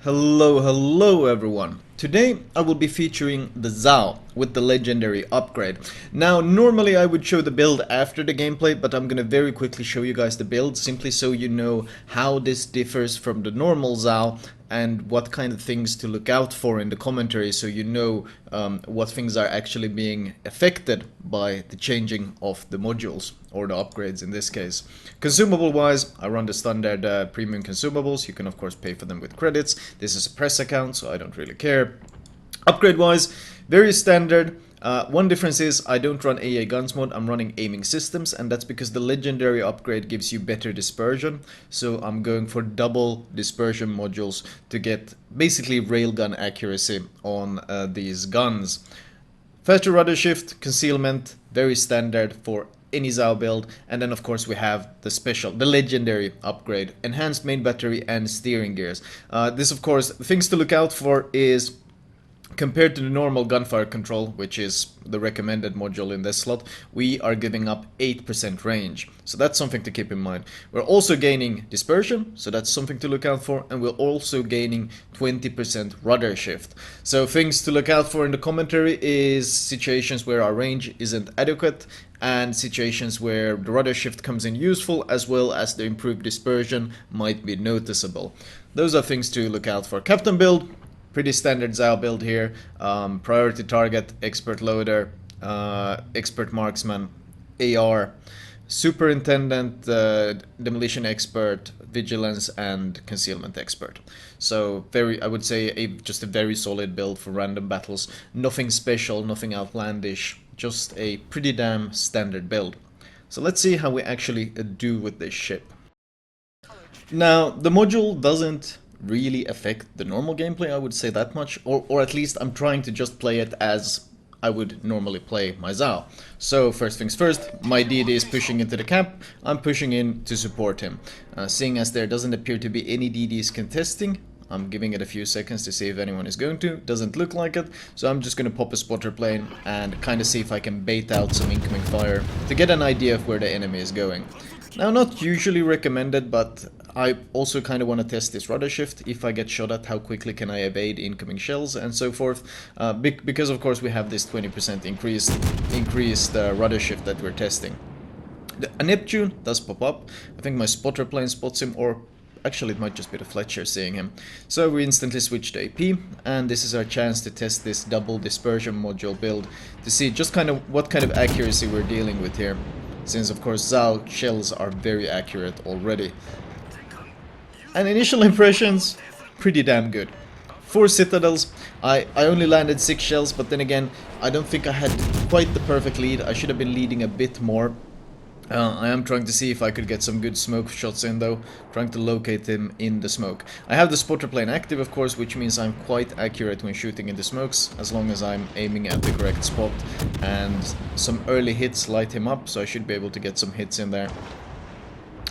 Hello everyone. Today I will be featuring the Zao with the legendary upgrade. Now normally I would show the build after the gameplay, but I'm gonna very quickly show you guys the build simply so you know how this differs from the normal Zao and what kind of things to look out for in the commentary so you know what things are actually being affected by the changing of the modules or the upgrades in this case. Consumable wise, I run the standard premium consumables. You can of course pay for them with credits. This is a press account, so I don't really care. Upgrade wise, very standard. One difference is I don't run AA guns mode, I'm running aiming systems, and that's because the legendary upgrade gives you better dispersion, so I'm going for double dispersion modules to get basically railgun accuracy on these guns. Faster rudder shift, concealment, very standard for any Zao build, and then of course we have the legendary upgrade, enhanced main battery and steering gears. This of course, things to look out for is compared to the normal gunfire control, which is the recommended module in this slot, we are giving up 8% range. So that's something to keep in mind. We're also gaining dispersion, so that's something to look out for, and we're also gaining 20% rudder shift. So things to look out for in the commentary is situations where our range isn't adequate, and situations where the rudder shift comes in useful, as well as the improved dispersion might be noticeable. Those are things to look out for. Captain build, pretty standard Zao build here. Priority target, expert loader, expert marksman, AR, superintendent, demolition expert, vigilance, and concealment expert. So I would say just a very solid build for random battles. Nothing special, nothing outlandish, just a pretty damn standard build. So let's see how we actually do with this ship. Now, the module doesn't really affect the normal gameplay, I would say that much, or at least I'm trying to just play it as I would normally play my Zao. So first things first, my DD is pushing into the camp, I'm pushing in to support him. Seeing as there doesn't appear to be any DDs contesting, I'm giving it a few seconds to see if anyone is going to. Doesn't look like it, so I'm just going to pop a spotter plane and kind of see if I can bait out some incoming fire to get an idea of where the enemy is going. Now, not usually recommended, but I also kind of want to test this rudder shift. If I get shot at, how quickly can I evade incoming shells and so forth, because of course we have this 20% increased rudder shift that we're testing. A Neptune does pop up. I think my spotter plane spots him, or actually it might just be the Fletcher seeing him. So we instantly switch to AP, and this is our chance to test this double dispersion module build to see just kind of what kind of accuracy we're dealing with here, since of course Zao shells are very accurate already. And initial impressions, pretty damn good. 4 citadels, I only landed 6 shells, but then again, I don't think I had quite the perfect lead. I should have been leading a bit more. I am trying to see if I could get some good smoke shots in though, trying to locate him in the smoke. I have the spotter plane active of course, which means I'm quite accurate when shooting in the smokes, as long as I'm aiming at the correct spot, and some early hits light him up, so I should be able to get some hits in there.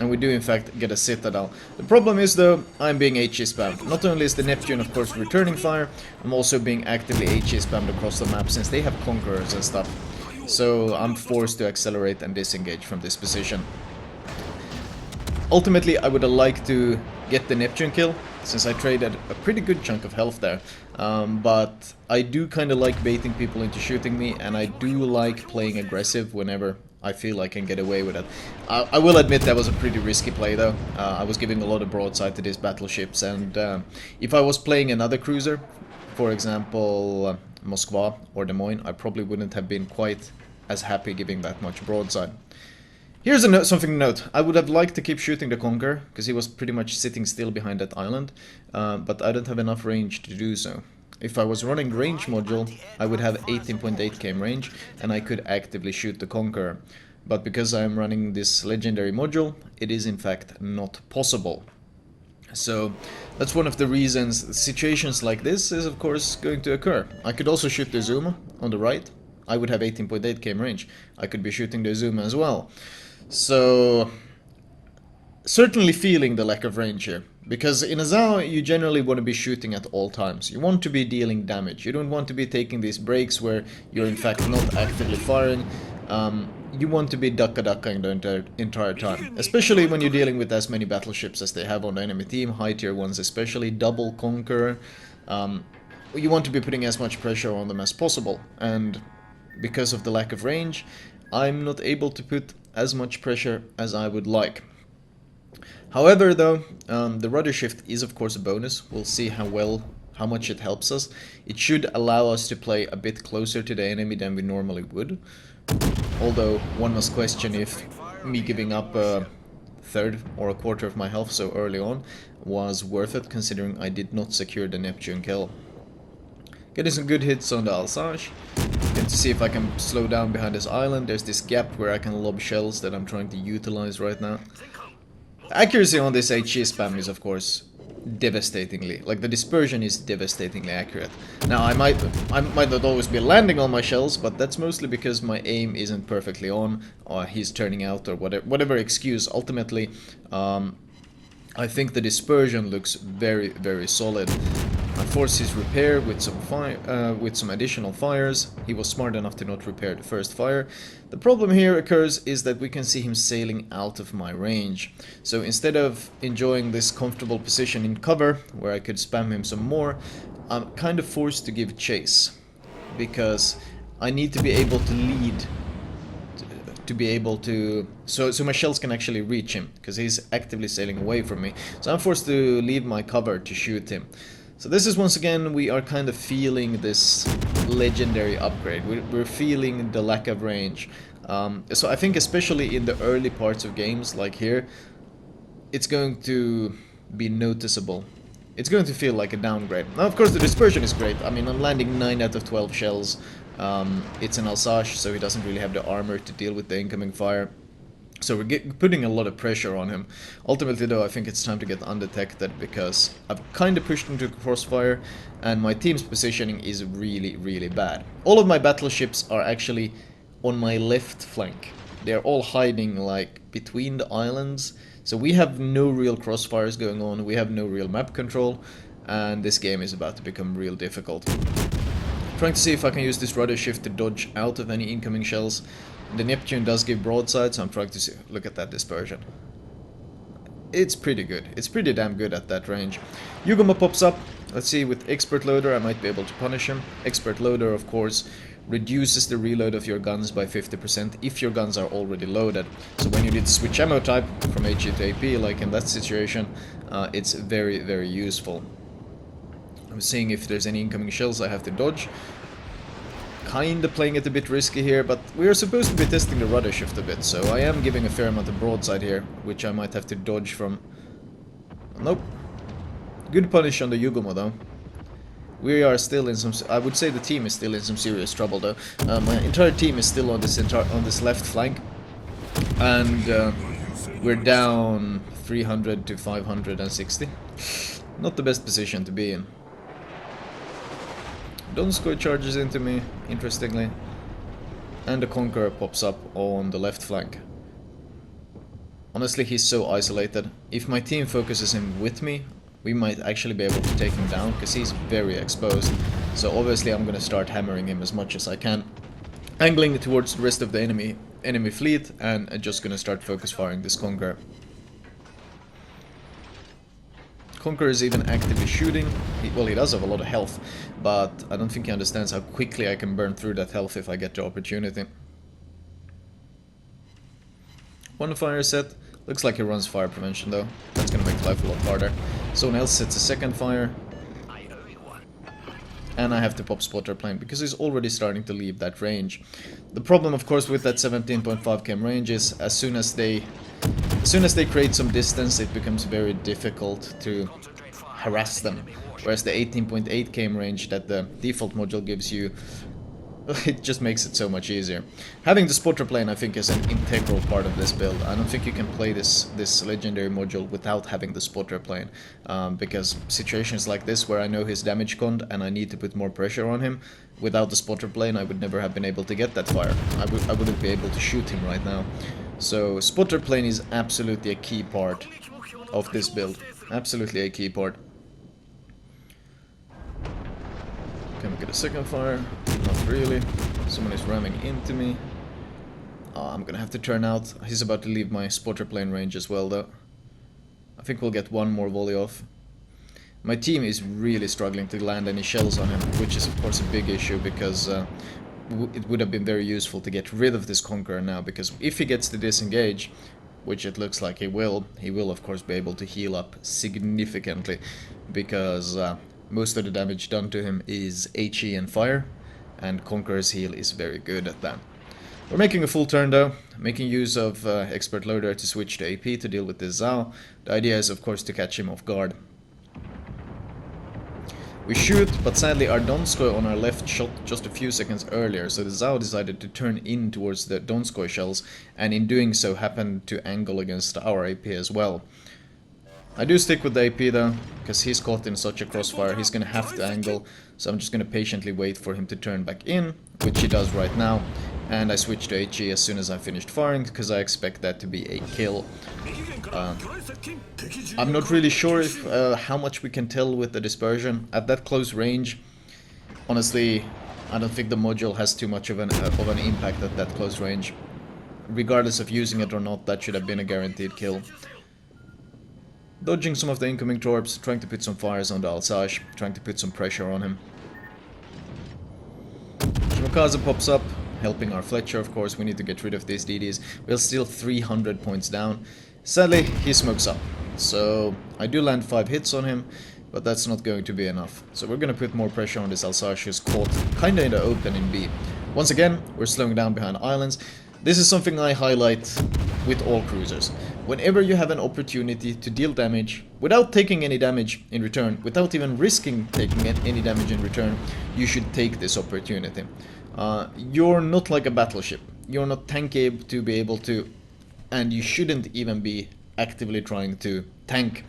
And we do in fact get a citadel. The problem is though, I'm being HE spammed. Not only is the Neptune of course returning fire, I'm also being actively HE spammed across the map since they have conquerors and stuff. So I'm forced to accelerate and disengage from this position. Ultimately, I would have liked to get the Neptune kill, since I traded a pretty good chunk of health there. But I do kind of like baiting people into shooting me, and I do like playing aggressive whenever I feel I can get away with it. I will admit that was a pretty risky play though. I was giving a lot of broadside to these battleships, and if I was playing another cruiser, for example Moskva or Des Moines, I probably wouldn't have been quite as happy giving that much broadside. Here's something to note. I would have liked to keep shooting the Conqueror, because he was pretty much sitting still behind that island, but I don't have enough range to do so. If I was running range module, I would have 18.8 km range, and I could actively shoot the Conqueror. But because I'm running this legendary module, it is in fact not possible. So that's one of the reasons situations like this is of course going to occur. I could also shoot the Zuma on the right. I would have 18.8 km range. I could be shooting the Zuma as well. So certainly feeling the lack of range here. Because in a Zao, you generally want to be shooting at all times. You want to be dealing damage. You don't want to be taking these breaks where you're in fact not actively firing. you want to be ducking the entire time. Especially when you're dealing with as many battleships as they have on the enemy team, high tier ones especially, double conqueror. You want to be putting as much pressure on them as possible, and because of the lack of range, I'm not able to put as much pressure as I would like. However, though, the rudder shift is of course a bonus. We'll see how much it helps us. It should allow us to play a bit closer to the enemy than we normally would. Although one must question if me giving up a third or a quarter of my health so early on was worth it, considering I did not secure the Neptune kill. Getting some good hits on the Alsace. Going to see if I can slow down behind this island. There's this gap where I can lob shells that I'm trying to utilize right now. Accuracy on this HE spam is of course devastatingly, like the dispersion is devastatingly accurate. Now I might not always be landing on my shells, but that's mostly because my aim isn't perfectly on, or he's turning out, or whatever excuse. Ultimately, I think the dispersion looks very solid. I forced his repair with some additional fires. He was smart enough to not repair the first fire. The problem here occurs is that we can see him sailing out of my range. So instead of enjoying this comfortable position in cover, where I could spam him some more, I'm kind of forced to give chase. Because I need to be able to lead, to be able to... So my shells can actually reach him, because he's actively sailing away from me. So I'm forced to leave my cover to shoot him. So this is once again, we are kind of feeling this legendary upgrade. We're feeling the lack of range. So I think especially in the early parts of games, like here, it's going to be noticeable. It's going to feel like a downgrade. Now of course the dispersion is great. I mean, I'm landing 9 out of 12 shells. It's an Alsace, so he doesn't really have the armor to deal with the incoming fire. So we're putting a lot of pressure on him. Ultimately though, I think it's time to get undetected, because I've kind of pushed into crossfire and my team's positioning is really bad. All of my battleships are actually on my left flank. They're all hiding like between the islands. So we have no real crossfires going on, we have no real map control, and this game is about to become real difficult. Trying to see if I can use this rudder shift to dodge out of any incoming shells. The Neptune does give broadside, so I'm trying to see, look at that dispersion. It's pretty good. It's pretty damn good at that range. Yugoma pops up. Let's see, with Expert Loader I might be able to punish him. Expert Loader, of course, reduces the reload of your guns by 50% if your guns are already loaded. So when you need to switch ammo type from HE to AP, like in that situation, it's very useful. I'm seeing if there's any incoming shells I have to dodge. Kinda playing it a bit risky here, but we are supposed to be testing the rudder shift a bit, so I am giving a fair amount of broadside here, which I might have to dodge from. Nope. Good punish on the Yugoma though. We are still in some... I would say the team is still in some serious trouble though. My entire team is still on this left flank, and we're down 300 to 560. Not the best position to be in. Donskoy charges into me, interestingly, and the Conqueror pops up on the left flank. Honestly, he's so isolated. If my team focuses him with me, we might actually be able to take him down, because he's very exposed. So obviously I'm gonna start hammering him as much as I can, angling towards the rest of the enemy fleet, and just gonna start focus firing this Conqueror. Conqueror is even actively shooting. Well, he does have a lot of health, but I don't think he understands how quickly I can burn through that health if I get the opportunity. One fire set. Looks like he runs fire prevention though. That's gonna make life a lot harder. Someone else sets a second fire. And I have to pop spotter plane because he's already starting to leave that range. The problem, of course, with that 17.5 km range is as soon as they create some distance, it becomes very difficult to harass them. Whereas the 18.8 km range that the default module gives you, it just makes it so much easier. Having the spotter plane, I think, is an integral part of this build. I don't think you can play this legendary module without having the spotter plane, because situations like this where I know his damage cond and I need to put more pressure on him, without the spotter plane I would never have been able to get that fire. I wouldn't be able to shoot him right now. So spotter plane is absolutely a key part of this build. Absolutely a key part. Can we get a second fire? Not really. Someone is ramming into me. I'm gonna have to turn out. He's about to leave my spotter plane range as well, though. I think we'll get one more volley off. My team is really struggling to land any shells on him, which is of course a big issue because it would have been very useful to get rid of this Conqueror now, because if he gets to disengage, which it looks like he will of course be able to heal up significantly, because most of the damage done to him is HE and fire, and Conqueror's heal is very good at that. We're making a full turn though, making use of Expert Loader to switch to AP to deal with this Zhao. The idea is of course to catch him off guard. We shoot, but sadly our Donskoy on our left shot just a few seconds earlier, so the Zhao decided to turn in towards the Donskoy shells, and in doing so happened to angle against our AP as well. I do stick with the AP though, because he's caught in such a crossfire, he's gonna have to angle, so I'm just gonna patiently wait for him to turn back in, which he does right now, and I switch to HE as soon as I finished firing, because I expect that to be a kill. I'm not really sure if how much we can tell with the dispersion at that close range. Honestly, I don't think the module has too much of an impact at that close range. Regardless of using it or not, that should have been a guaranteed kill. Dodging some of the incoming torps, trying to put some fires on the Alsage, trying to put some pressure on him. Shimokaze pops up, helping our Fletcher, of course. We need to get rid of these DDs. We're still 300 points down. Sadly, he smokes up. So I do land 5 hits on him, but that's not going to be enough. So we're going to put more pressure on this Alsage, who's caught kinda in the open in B. Once again, we're slowing down behind islands. This is something I highlight with all cruisers. Whenever you have an opportunity to deal damage without taking any damage in return, without even risking taking any damage in return, you should take this opportunity. You're not like a battleship. You're not tanky to be able to, and you shouldn't even be actively trying to tank.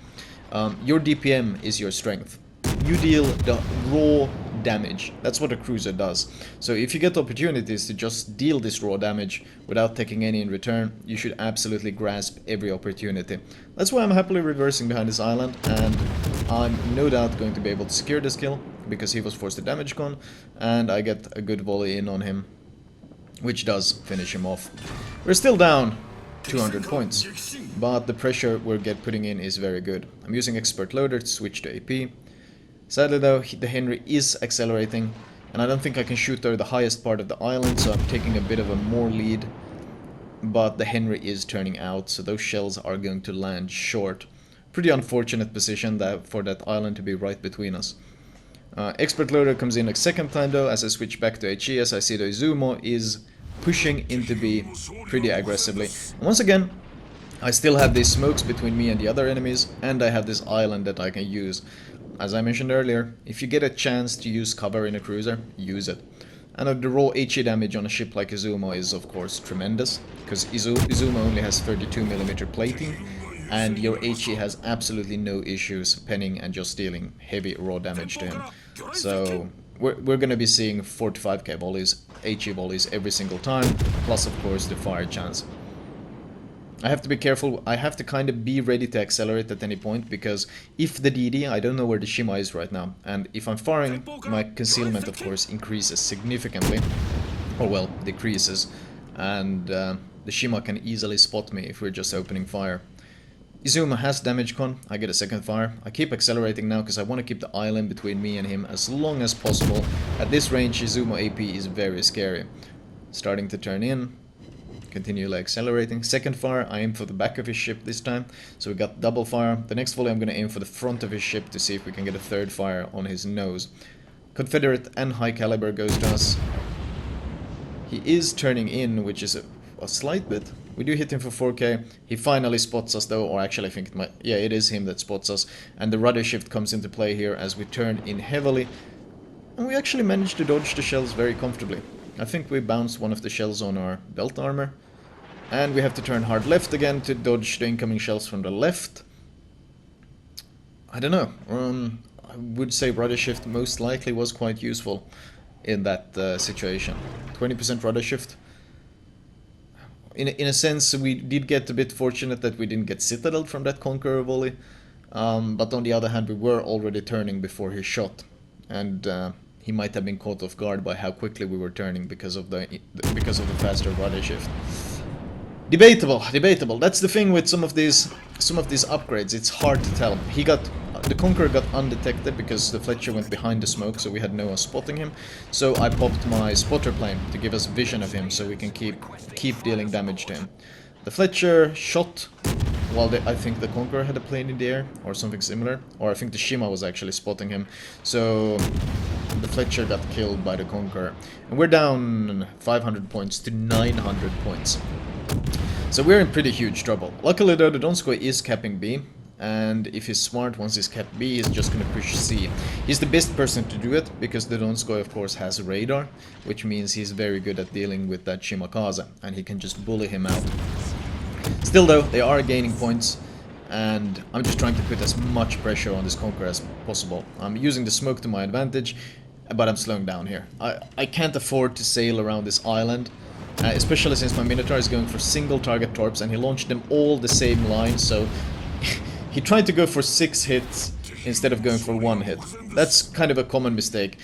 Your DPM is your strength. You deal the raw damage. That's what a cruiser does. So if you get opportunities to just deal this raw damage without taking any in return, you should absolutely grasp every opportunity. That's why I'm happily reversing behind this island, and I'm no doubt going to be able to secure this kill, because he was forced to damage con, and I get a good volley in on him, which does finish him off. We're still down 200 points, but the pressure we're putting in is very good. I'm using Expert Loader to switch to AP. Sadly though, the Henry is accelerating, and I don't think I can shoot over the highest part of the island, so I'm taking a bit of a more lead. But the Henry is turning out, so those shells are going to land short. Pretty unfortunate position for that island to be right between us. Expert Loader comes in a second time though, as I switch back to HE, as I see the Izumo is pushing into B pretty aggressively. And once again, I still have these smokes between me and the other enemies, and I have this island that I can use. As I mentioned earlier, if you get a chance to use cover in a cruiser, use it. And the raw HE damage on a ship like Izumo is of course tremendous, because Izumo only has 32mm plating, and your HE has absolutely no issues penning and just dealing heavy raw damage to him. So we're gonna be seeing 4 to 5k volleys, HE volleys every single time, plus of course the fire chance. I have to be careful, I have to kind of be ready to accelerate at any point, because if the DD, I don't know where the Shima is right now, and if I'm firing, my concealment of course increases significantly, or well, decreases, and the Shima can easily spot me if we're just opening fire. Izumo has damage con, I get a second fire. I keep accelerating now because I want to keep the island between me and him as long as possible. At this range, Izumo AP is very scary. Starting to turn in. Continually accelerating. Second fire, I aim for the back of his ship this time. So we got double fire. The next volley I'm going to aim for the front of his ship to see if we can get a third fire on his nose. Confederate and high caliber goes to us. He is turning in, which is a slight bit. We do hit him for 4k. He finally spots us though, or actually I think it might... Yeah, it is him that spots us. And the rudder shift comes into play here as we turn in heavily. And we actually managed to dodge the shells very comfortably. I think we bounced one of the shells on our belt armor. And we have to turn hard left again to dodge the incoming shells from the left. I don't know. I would say rudder shift most likely was quite useful in that situation. 20% rudder shift. In a sense, we did get a bit fortunate that we didn't get citadeled from that Conqueror volley. But on the other hand, we were already turning before his shot. And he might have been caught off guard by how quickly we were turning because of the faster rudder shift. Debatable, debatable. That's the thing with some of these upgrades. It's hard to tell. He got the Conqueror got undetected because the Fletcher went behind the smoke, so we had no one spotting him. So I popped my spotter plane to give us vision of him, so we can keep dealing damage to him. The Fletcher shot while I think the Conqueror had a plane in the air or something similar, or I think the Shima was actually spotting him. So the Fletcher got killed by the Conqueror, and we're down 500 points to 900 points. So we're in pretty huge trouble. Luckily though, the Donskoy is capping B, and if he's smart, once he's capped B, he's just gonna push C. He's the best person to do it, because the Donskoy of course has radar, which means he's very good at dealing with that Shimakaze, and he can just bully him out. Still though, they are gaining points, and I'm just trying to put as much pressure on this Conqueror as possible. I'm using the smoke to my advantage, but I'm slowing down here. I can't afford to sail around this island. Especially since my Minotaur is going for single target torps, and he launched them all the same line, so he tried to go for 6 hits instead of going for 1 hit. That's kind of a common mistake.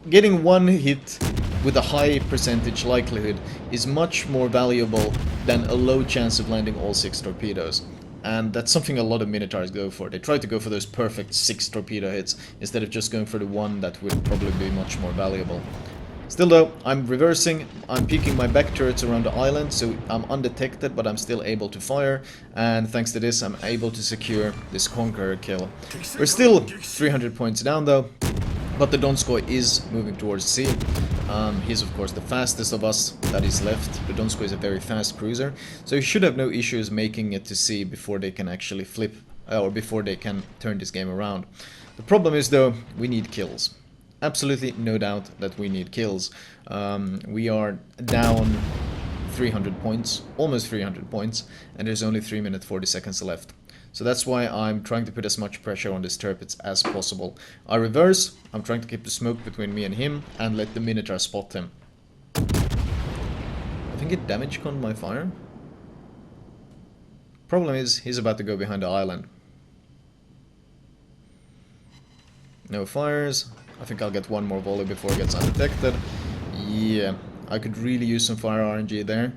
Getting 1 hit with a high percentage likelihood is much more valuable than a low chance of landing all 6 torpedoes. And that's something a lot of Minotaurs go for. They try to go for those perfect 6 torpedo hits instead of just going for the one that would probably be much more valuable. Still though, I'm reversing, I'm peeking my back turrets around the island, so I'm undetected, but I'm still able to fire, and thanks to this I'm able to secure this Conqueror kill. We're still 300 points down though, but the Donskoy is moving towards C. He's of course the fastest of us that is left. The Donskoy is a very fast cruiser, so he should have no issues making it to C before they can actually flip, or before they can turn this game around. The problem is though, we need kills. Absolutely no doubt that we need kills. We are down 300 points, almost 300 points, and there's only 3 minutes 40 seconds left. So that's why I'm trying to put as much pressure on this Tirpitz as possible. I reverse, I'm trying to keep the smoke between me and him, and let the Minotaur spot him. I think it damage conned my fire. Problem is, he's about to go behind the island. No fires. I think I'll get one more volley before it gets undetected. Yeah, I could really use some fire RNG there.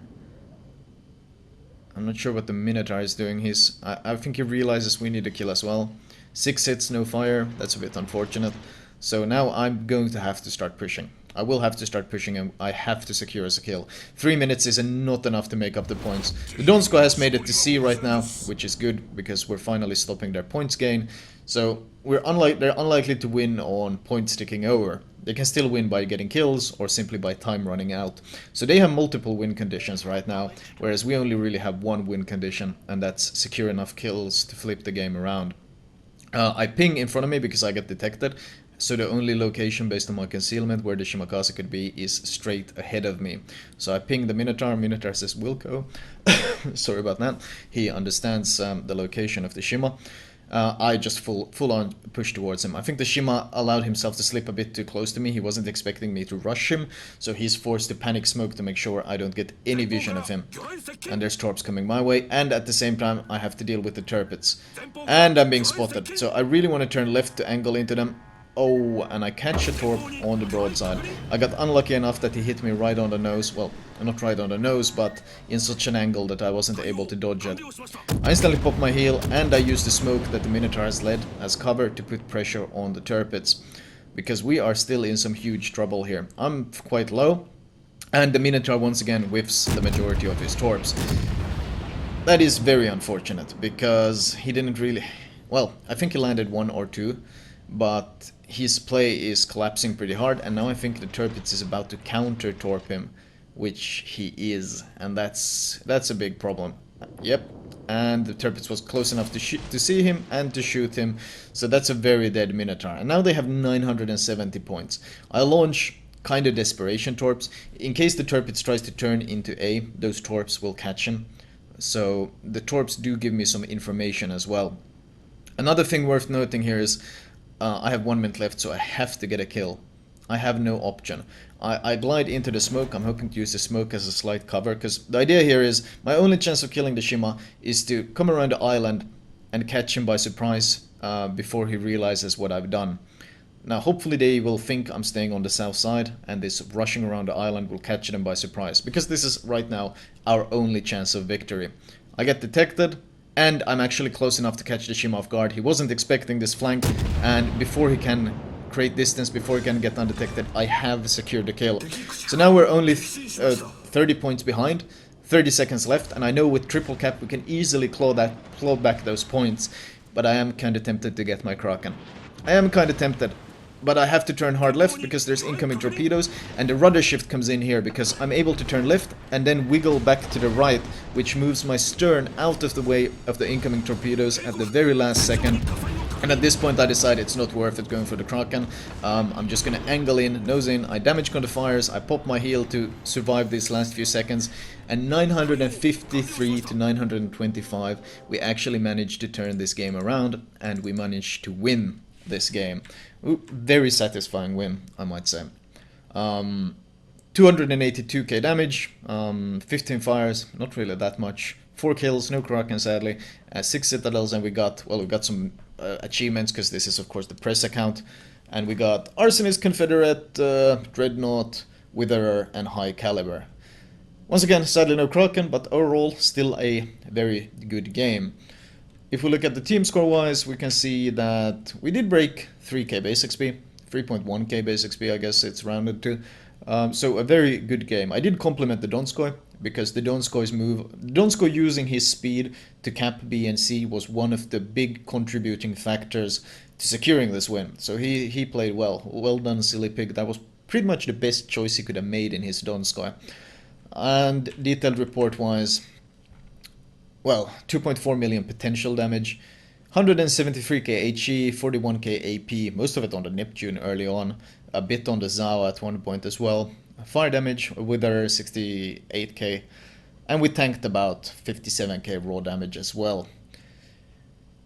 I'm not sure what the Minotaur is doing. I think he realizes we need a kill as well. 6 hits, no fire. That's a bit unfortunate. So now I'm going to have to start pushing. I will have to start pushing, and I have to secure us a kill. 3 minutes is not enough to make up the points. The Donskoy has made it to C right now, which is good, because we're finally stopping their points gain. So they're unlikely to win on points ticking over. They can still win by getting kills, or simply by time running out. So they have multiple win conditions right now, whereas we only really have one win condition, and that's secure enough kills to flip the game around. I ping in front of me because I get detected. So the only location based on my concealment where the Shimakaze could be is straight ahead of me. So I ping the Minotaur, Minotaur says Wilco. Sorry about that. He understands the location of the Shima. I just full on push towards him. I think the Shima allowed himself to slip a bit too close to me. He wasn't expecting me to rush him, so he's forced to panic smoke to make sure I don't get any vision of him. And there's torps coming my way, and at the same time I have to deal with the Tirpitz. And I'm being spotted, so I really want to turn left to angle into them. Oh, and I catch a torp on the broadside. I got unlucky enough that he hit me right on the nose. Well, not right on the nose, but in such an angle that I wasn't able to dodge it. I instantly pop my heal, and I use the smoke that the Minotaur has led as cover to put pressure on the Tirpitz, because we are still in some huge trouble here. I'm quite low, and the Minotaur once again whiffs the majority of his torps. That is very unfortunate, because he didn't really... Well, I think he landed 1 or 2, but his play is collapsing pretty hard, and now I think the Tirpitz is about to counter-torp him, which he is, and that's a big problem. Yep, and the Tirpitz was close enough to see him and to shoot him, so that's a very dead Minotaur. And now they have 970 points. I launch kind of desperation torps. In case the Tirpitz tries to turn into A, those torps will catch him. So the torps do give me some information as well. Another thing worth noting here is I have 1 minute left, so I have to get a kill. I have no option. I glide into the smoke. I'm hoping to use the smoke as a slight cover, because the idea here is my only chance of killing the Shima is to come around the island and catch him by surprise before he realizes what I've done. Now hopefully they will think I'm staying on the south side, and this rushing around the island will catch them by surprise, because this is right now our only chance of victory. I get detected, and I'm actually close enough to catch the Shim off guard. He wasn't expecting this flank, and before he can create distance, before he can get undetected, I have secured the kill. So now we're only 30 points behind, 30 seconds left, and I know with triple cap we can easily claw back those points, but I am kind of tempted to get my Kraken. I am kind of tempted, but I have to turn hard left because there's incoming torpedoes, and the rudder shift comes in here because I'm able to turn left and then wiggle back to the right, which moves my stern out of the way of the incoming torpedoes at the very last second. And at this point I decide it's not worth it going for the Kraken. I'm just gonna angle in, nose in, I damage counterfires, I pop my heel to survive these last few seconds, and 953 to 925, we actually managed to turn this game around, and we managed to win this game. Ooh, very satisfying win, I might say. 282k damage, 15 fires, not really that much. 4 kills, no Kraken sadly, 6 citadels, and we got some achievements, because this is of course the press account, and we got Arsonist, Confederate, Dreadnought, Witherer, and High Caliber. Once again, sadly no Kraken, but overall still a very good game. If we look at the team score wise, we can see that we did break 3k base XP, 3.1k base XP I guess it's rounded to. So a very good game. I did compliment the Donskoy, because the Donskoy using his speed to cap B and C was one of the big contributing factors to securing this win. So he played well. Well done, Silly Pig. That was pretty much the best choice he could have made in his Donskoy. And detailed report wise, well, 2.4 million potential damage, 173k HE, 41k AP, most of it on the Neptune early on, a bit on the Zao at one point as well. Fire damage, Wither 68k, and we tanked about 57k raw damage as well.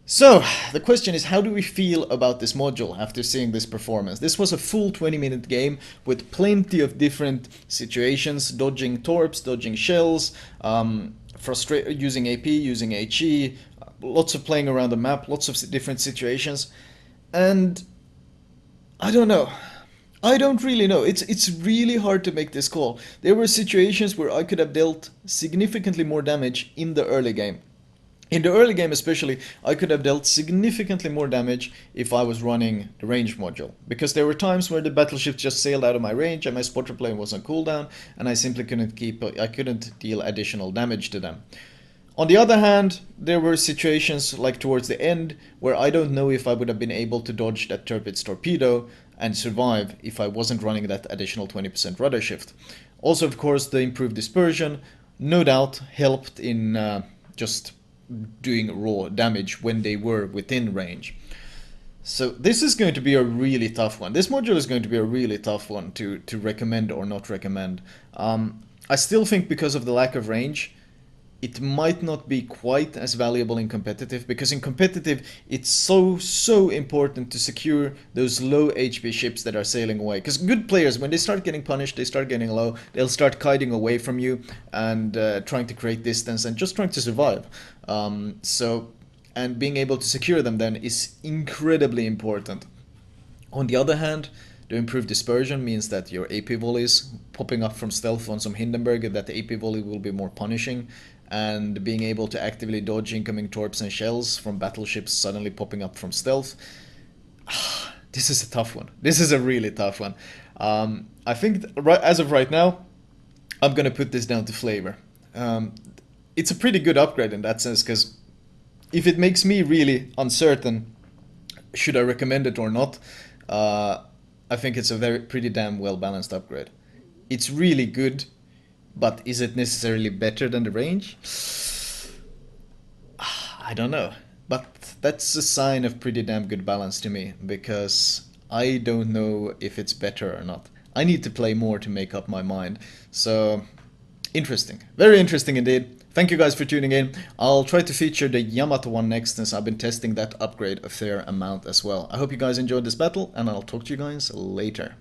So, the question is, how do we feel about this module after seeing this performance? This was a full 20-minute game with plenty of different situations, dodging torps, dodging shells, using AP, using HE, lots of playing around the map, lots of different situations, and I don't know. I don't really know. It's really hard to make this call. There were situations where I could have dealt significantly more damage in the early game. In the early game especially, I could have dealt significantly more damage if I was running the range module, because there were times where the battleships just sailed out of my range and my spotter plane was on cooldown, and I simply couldn't deal additional damage to them. On the other hand, there were situations like towards the end where I don't know if I would have been able to dodge that Tirpitz torpedo and survive if I wasn't running that additional 20% rudder shift. Also, of course, the improved dispersion no doubt helped in just doing raw damage when they were within range. So this is going to be a really tough one. This module is going to be a really tough one to recommend or not recommend. I still think because of the lack of range, it might not be quite as valuable in competitive, because in competitive it's so important to secure those low HP ships that are sailing away. Because good players, when they start getting punished, they start getting low, they'll start kiting away from you and trying to create distance and just trying to survive. And being able to secure them then is incredibly important. On the other hand, the improved dispersion means that your AP volleys popping up from stealth on some Hindenburg, that the AP volley will be more punishing, and being able to actively dodge incoming torps and shells from battleships suddenly popping up from stealth. This is a tough one. This is a really tough one. I think as of right now, I'm gonna put this down to flavor. It's a pretty good upgrade in that sense, because if it makes me really uncertain, should I recommend it or not, I think it's a pretty damn well balanced upgrade. It's really good, but is it necessarily better than the range? I don't know. But that's a sign of pretty damn good balance to me, because I don't know if it's better or not. I need to play more to make up my mind. So, interesting. Very interesting indeed. Thank you guys for tuning in. I'll try to feature the Yamato one next, since I've been testing that upgrade a fair amount as well. I hope you guys enjoyed this battle, and I'll talk to you guys later.